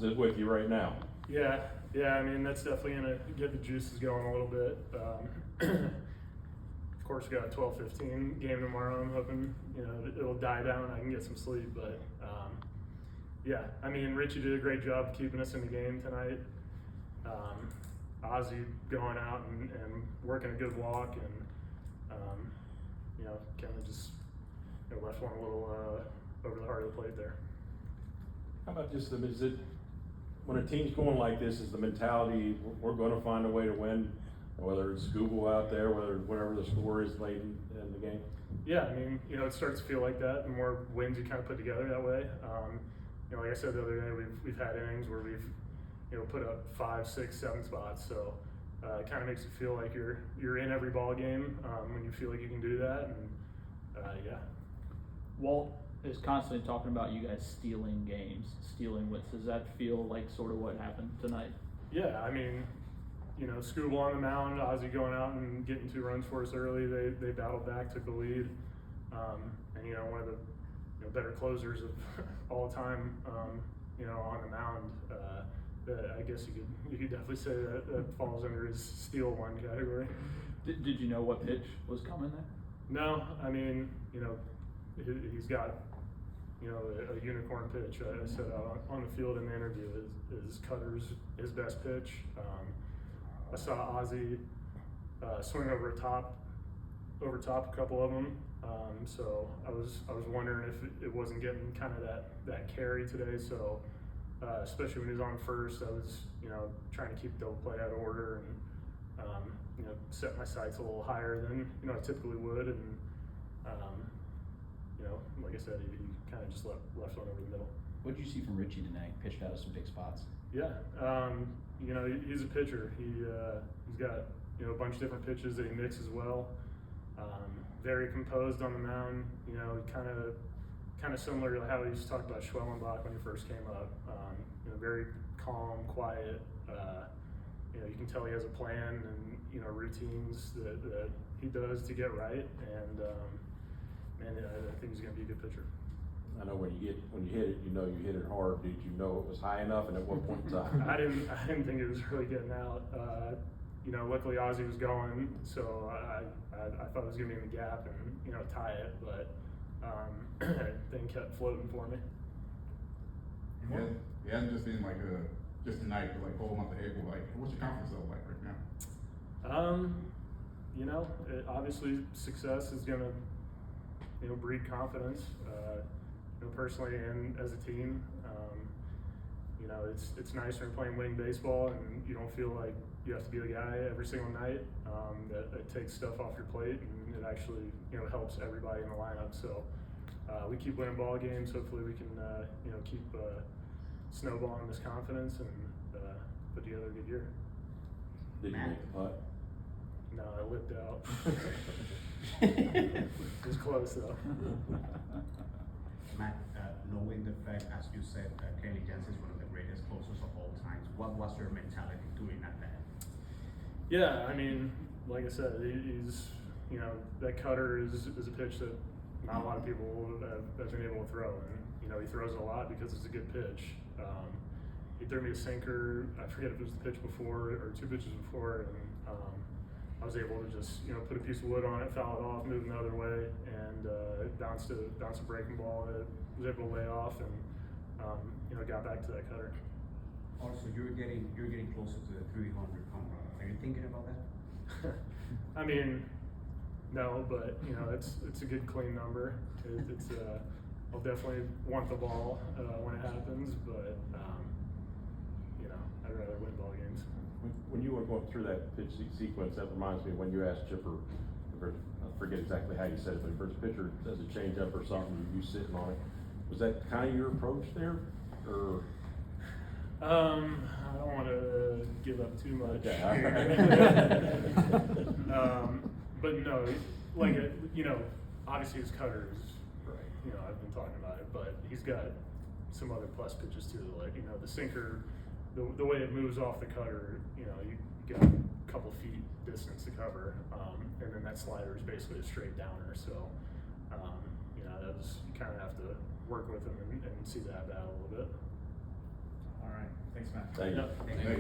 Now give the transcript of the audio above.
is with you right now. Yeah. I mean, that's definitely gonna get the juices going a little bit. Of course, we got a 12-15 game tomorrow. I'm hoping it'll die down. I can get some sleep, but yeah. I mean, Richie did a great job keeping us in the game tonight. Ozzy going out and working a good walk, and kind of just left one a little over the heart of the plate there. How about just is it when a team's going like this? Is the mentality we're going to find a way to win, whether it's Google out there, whatever the score is late in the game? Yeah, I mean, it starts to feel like that. The more wins you kind of put together that way. Like I said the other day, we've had innings where we've put up 5, 6, 7 spots. So it kind of makes you feel like you're in every ball game when you feel like you can do that. And yeah. Walt is constantly talking about you guys stealing games, stealing wins. Does that feel like sort of what happened tonight? Yeah, I mean, Scooble on the mound, Ozzy going out and getting 2 runs for us early. They battled back, took the lead, and one of the better closers of all time, on the mound. That I guess you could definitely say that falls under his steal one category. Did you know what pitch was coming there? No, I mean, he's got a unicorn pitch. I said on the field in the interview, his cutter's his best pitch. I saw Ozzy swing over top a couple of them. So I was wondering if it wasn't getting kind of that carry today. So especially when he was on first, I was trying to keep the play out of order and set my sights a little higher than I typically would. And like I said, he kind of just left one over the middle. What did you see from Richie tonight? Pitched out of some big spots. Yeah, he's a pitcher. He's got a bunch of different pitches that he mixes well. Very composed on the mound. Kind of similar to how he used to talk about Schwellenbach when he first came up. Very calm, quiet. You can tell he has a plan and routines that he does to get right. And I think he's going to be a good pitcher. I know when you hit it, you hit it hard. Did you know it was high enough, and at what point in time? I didn't think it was really getting out. Luckily Ozzy was going, so I thought it was going to be in the gap and tie it, but thing kept floating for me. It hasn't just been like just tonight, but like whole month of April. Like, what's your confidence level like right now? Obviously success is going to breed confidence. Personally and as a team, it's nice when you're playing winning baseball and you don't feel like you have to be the guy every single night. That takes stuff off your plate, and it actually helps everybody in the lineup. So we keep winning ball games. Hopefully we can keep snowballing this confidence and put together a good year. Did you make the putt? No, I whipped out. It was close though. Matt, knowing the fact, as you said, Kenny Jansen is one of the greatest closers of all times, what was your mentality doing at that? Yeah, I mean, like I said, he's that cutter is a pitch that not a lot of people have been able to throw, and he throws it a lot because it's a good pitch. He threw me a sinker. I forget if it was the pitch before or 2 pitches before, and I was able to just put a piece of wood on it, foul it off, move it the other way, and it bounced a breaking ball that was able to lay off, and got back to that cutter. Also, you're getting closer to the 300 home run. Are you thinking about that? I mean, no, but it's a good clean number. It's I'll definitely want the ball when it happens, but I'd rather win ball games. When you were going through that pitch sequence, that reminds me of when you asked Chipper, I forget exactly how you said it, but first pitcher does a change up or something, you sitting on it. Was that kind of your approach there, or? I don't want to give up too much. But no, like obviously his cutter is right. I've been talking about it, but he's got some other plus pitches too, like the sinker. The way it moves off the cutter, you got a couple feet distance to cover, and then that slider is basically a straight downer. So, you kind of have to work with him and see that battle a little bit. All right, thanks, Matt. Thank you. Yep. Thank you. Thank you.